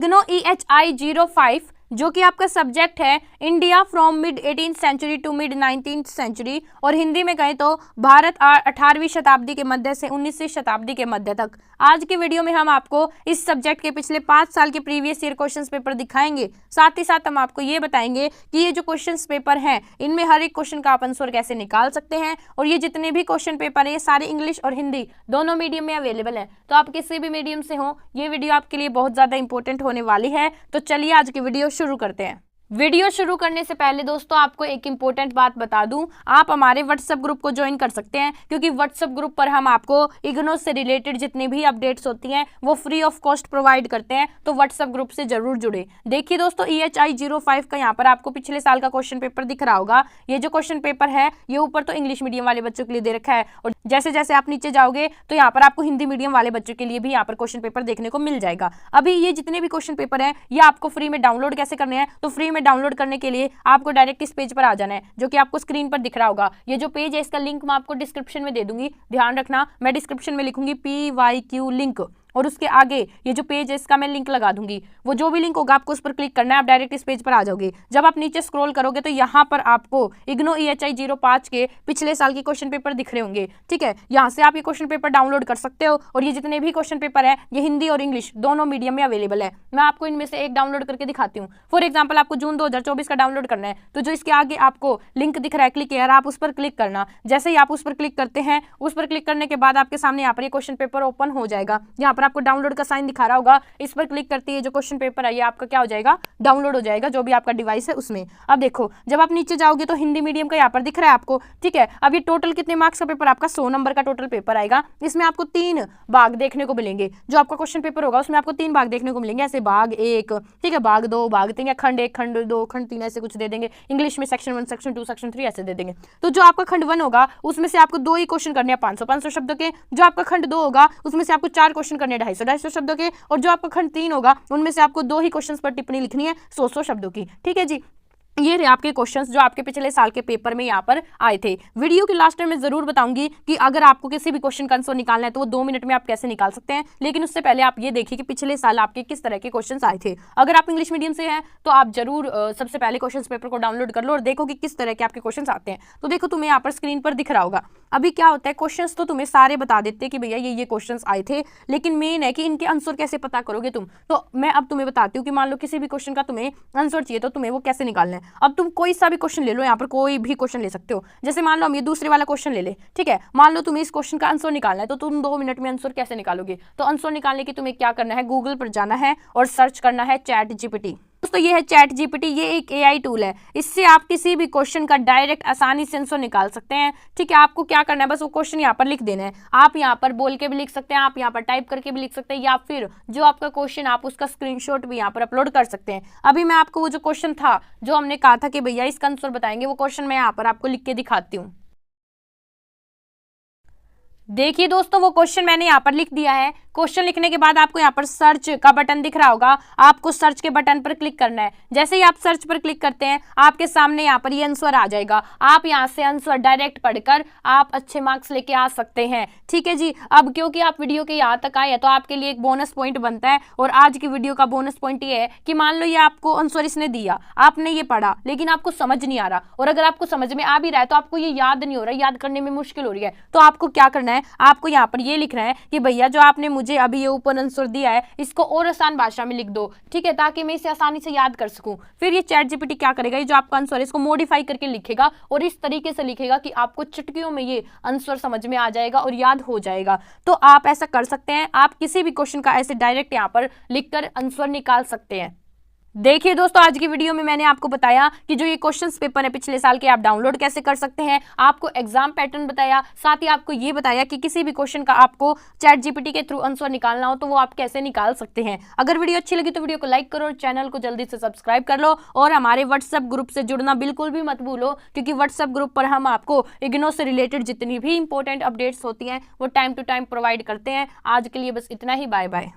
IGNOU EHI-05 जो कि आपका सब्जेक्ट है India from mid 18th century to mid 19th century, और हिंदी में कहें तो भारत 18वीं शताब्दी के मध्य से 19वीं शताब्दी के मध्य तक। आज की वीडियो में हम आपको इस सब्जेक्ट के पिछले 5 साल के प्रीवियस ईयर क्वेश्चंस पेपर दिखाएंगे। साथ ही साथ हम आपको ये बताएंगे कि ये जो क्वेश्चंस पेपर हैं इनमें हर एक क्वेश्चन का आप आंसर कैसे निकाल सकते हैं, और ये जितने भी क्वेश्चन पेपर है ये सारे इंग्लिश और हिंदी दोनों मीडियम में अवेलेबल है। तो आप किसी भी मीडियम से हो, ये वीडियो आपके लिए बहुत ज़्यादा इंपॉर्टेंट होने वाली है। तो चलिए आज की वीडियो शुरू करते हैं। वीडियो शुरू करने से पहले दोस्तों आपको एक इंपॉर्टेंट बात बता दूं, आप हमारे व्हाट्सएप ग्रुप को ज्वाइन कर सकते हैं, क्योंकि व्हाट्सएप ग्रुप पर हम आपको इग्नो से रिलेटेड जितनी भी अपडेट्स होती हैं वो फ्री ऑफ कॉस्ट प्रोवाइड करते हैं। तो व्हाट्सएप ग्रुप से जरूर जुड़े। देखिए दोस्तों, EHI-05 का यहाँ पर आपको पिछले साल का क्वेश्चन पेपर दिख रहा होगा। ये जो क्वेश्चन पेपर है ये ऊपर तो इंग्लिश मीडियम वाले बच्चों के लिए दे रखा है, और जैसे जैसे आप नीचे जाओगे तो यहाँ पर आपको हिंदी मीडियम वाले बच्चों के लिए भी यहाँ पर क्वेश्चन पेपर देखने को मिल जाएगा। अभी ये जितने भी क्वेश्चन पेपर है ये आपको फ्री में डाउनलोड कैसे करने हैं, तो फ्री में डाउनलोड करने के लिए आपको डायरेक्ट इस पेज पर आ जाना है जो कि आपको स्क्रीन पर दिख रहा होगा। ये जो पेज है इसका लिंक मैं आपको डिस्क्रिप्शन में दे दूंगी, ध्यान रखना। मैं डिस्क्रिप्शन में लिखूंगी PYQ लिंक, और उसके आगे ये जो पेज है इसका मैं लिंक लगा दूंगी। वो जो भी लिंक होगा आपको उस पर क्लिक करना है, आप डायरेक्ट इस पेज पर आ जाओगे। जब आप नीचे स्क्रॉल करोगे तो यहाँ पर आपको इग्नो EHI-05 के पिछले साल के क्वेश्चन पेपर दिख रहे होंगे। ठीक है, यहाँ से आप ये क्वेश्चन पेपर डाउनलोड कर सकते हो, और ये जितने भी क्वेश्चन पेपर है ये हिंदी और इंग्लिश दोनों मीडियम में अवेलेबल है। मैं आपको इनमें से एक डाउनलोड करके दिखाती हूँ। फॉर एग्जाम्पल आपको जून 2024 का डाउनलोड करना है, तो जो इसके आगे आपको लिंक दिख रहा है क्लिक यार, आप उस पर क्लिक करना। जैसे ही आप उस पर क्लिक करते हैं, उस पर क्लिक करने के बाद आपके सामने यहाँ पर ये क्वेश्चन पेपर ओपन हो जाएगा। यहाँ पर आपको डाउनलोड का दिखा रहा होगा, इस पर क्लिक करते ही जो क्वेश्चन पेपर है ये आपका क्या हो जाएगा, डाउनलोड हो जाएगा, जो भी आपका डिवाइस है उसमें। अब देखो, जब आप नीचे जाओगे तो हिंदी मीडियम का यहाँ पर दिख रहा है आपको। ठीक है, अब ये टोटल कितने मार्क्स का पेपर, आपका 100 नंबर का टोटल पेपर आएगा। इसमें आपको 3 भाग देखने को मिलेंगे। जो आपका क्वेश्चन पेपर होगा उसमें आपको 3 भाग देखने को मिलेंगे, ऐसे भाग 1, ठीक है, भाग 2, भाग 3, या खंड 1, खंड 2, खंड 3 ऐसे कुछ दे देंगे। इंग्लिश में सेक्शन 1, सेक्शन 2, सेक्शन 3 ऐसे दे देंगे। तो जो आपका खंड 1 होगा उसमें से आपको 2 ही क्वेश्चन करने हैं 500-500 शब्दों के। जो आपका खंड 2 होगा उसमें से आपको 4 क्वेश्चन करने हैं 250-250 शब्दों के, और जो आपका खंड 3 होगा उनमें से आपको 2 ही क्वेश्चंस पर टिप्पणी लिखनी है 100-100 शब्दों की। ठीक है जी, ये रहे आपके क्वेश्चंस जो आपके पिछले साल के पेपर में यहाँ पर आए थे। वीडियो के लास्ट में मैं जरूर बताऊंगी कि अगर आपको किसी भी क्वेश्चन का आंसर निकालना है तो वो 2 मिनट में आप कैसे निकाल सकते हैं, लेकिन उससे पहले आप ये देखिए कि पिछले साल आपके किस तरह के क्वेश्चंस आए थे। अगर आप इंग्लिश मीडियम से हैं तो आप जरूर सबसे पहले क्वेश्चन पेपर को डाउनलोड कर लो और देखो कि किस तरह के आपके क्वेश्चन आते हैं। तो देखो, तुम्हें यहाँ पर स्क्रीन पर दिख रहा होगा। अभी क्या होता है, क्वेश्चन तो तुम्हें सारे बता देते हैं कि भैया ये क्वेश्चन आए थे, लेकिन मेन है कि इनके आंसर कैसे पता करोगे तुम। तो मैं अब तुम्हें बताती हूँ कि मान लो किसी भी क्वेश्चन का तुम्हें आंसर चाहिए तो तुम्हें वो कैसे निकालना है। अब तुम कोई सा भी क्वेश्चन ले लो, यहाँ पर कोई भी क्वेश्चन ले सकते हो। जैसे मान लो हम ये दूसरे वाला क्वेश्चन ले ले, ठीक है, मान लो तुम्हें इस क्वेश्चन का आंसर निकालना है, तो तुम 2 मिनट में आंसर कैसे निकालोगे। तो आंसर निकालने की तुम्हें क्या करना है, गूगल पर जाना है और सर्च करना है ChatGPT। दोस्तों ये है ChatGPT, ये एक AI टूल है। इससे आप किसी भी क्वेश्चन का डायरेक्ट आसानी से आंसर निकाल सकते हैं। ठीक है, आपको क्या करना है, बस वो क्वेश्चन यहाँ पर लिख देना है। आप यहाँ पर बोल के भी लिख सकते हैं, आप यहाँ पर टाइप करके भी लिख सकते हैं, या फिर जो आपका क्वेश्चन आप उसका स्क्रीनशॉट भी यहाँ पर अपलोड कर सकते हैं। अभी मैं आपको वो जो क्वेश्चन था जो हमने कहा था कि भैया इसका आंसर बताएंगे, वो क्वेश्चन मैं यहाँ पर आपको लिख के दिखाती हूँ। देखिए दोस्तों, वो क्वेश्चन मैंने यहाँ पर लिख दिया है। क्वेश्चन लिखने के बाद आपको यहाँ पर सर्च का बटन दिख रहा होगा, आपको सर्च के बटन पर क्लिक करना है। जैसे ही आप सर्च पर क्लिक करते हैं आपके सामने यहाँ पर ये आंसर आ जाएगा। आप यहाँ से आंसर डायरेक्ट पढ़कर आप अच्छे मार्क्स लेके आ सकते हैं। ठीक है जी, अब क्योंकि आप वीडियो के यहाँ तक आए हैं तो आपके लिए एक बोनस पॉइंट बनता है, और आज की वीडियो का बोनस पॉइंट ये है कि मान लो ये आपको आंसर इसने दिया, आपने ये पढ़ा, लेकिन आपको समझ नहीं आ रहा, और अगर आपको समझ में आ भी रहा है तो आपको ये याद नहीं हो रहा, याद करने में मुश्किल हो रही है, तो आपको क्या करना है, आपको यहाँ पर ये लिखना है कि भैया जो आपने मुझे अभी ये ऊपर आंसर दिया है इसको और आसान भाषा में लिख दो। ठीक है, ताकि मैं इसे आसानी से याद कर सकूं। फिर ये ChatGPT क्या करेगा, ये जो आपका आंसर है इसको मॉडिफाई करके लिखेगा, और इस तरीके से लिखेगा कि आपको चुटकियों में ये आंसर समझ में आ जाएगा और याद हो जाएगा। तो आप ऐसा कर सकते हैं, आप किसी भी क्वेश्चन का ऐसे डायरेक्ट यहाँ पर लिखकर आंसर निकाल सकते हैं। देखिए दोस्तों, आज की वीडियो में मैंने आपको बताया कि जो ये क्वेश्चंस पेपर है पिछले साल के आप डाउनलोड कैसे कर सकते हैं, आपको एग्जाम पैटर्न बताया, साथ ही आपको ये बताया कि किसी भी क्वेश्चन का आपको ChatGPT के थ्रू आंसर निकालना हो तो वो आप कैसे निकाल सकते हैं। अगर वीडियो अच्छी लगी तो वीडियो को लाइक करो और चैनल को जल्दी से सब्सक्राइब कर लो, और हमारे व्हाट्सएप ग्रुप से जुड़ना बिल्कुल भी मत भूलो, क्योंकि व्हाट्सएप ग्रुप पर हम आपको इग्नो से रिलेटेड जितनी भी इंपॉर्टेंट अपडेट्स होती हैं वो टाइम टू टाइम प्रोवाइड करते हैं। आज के लिए बस इतना ही, बाय बाय।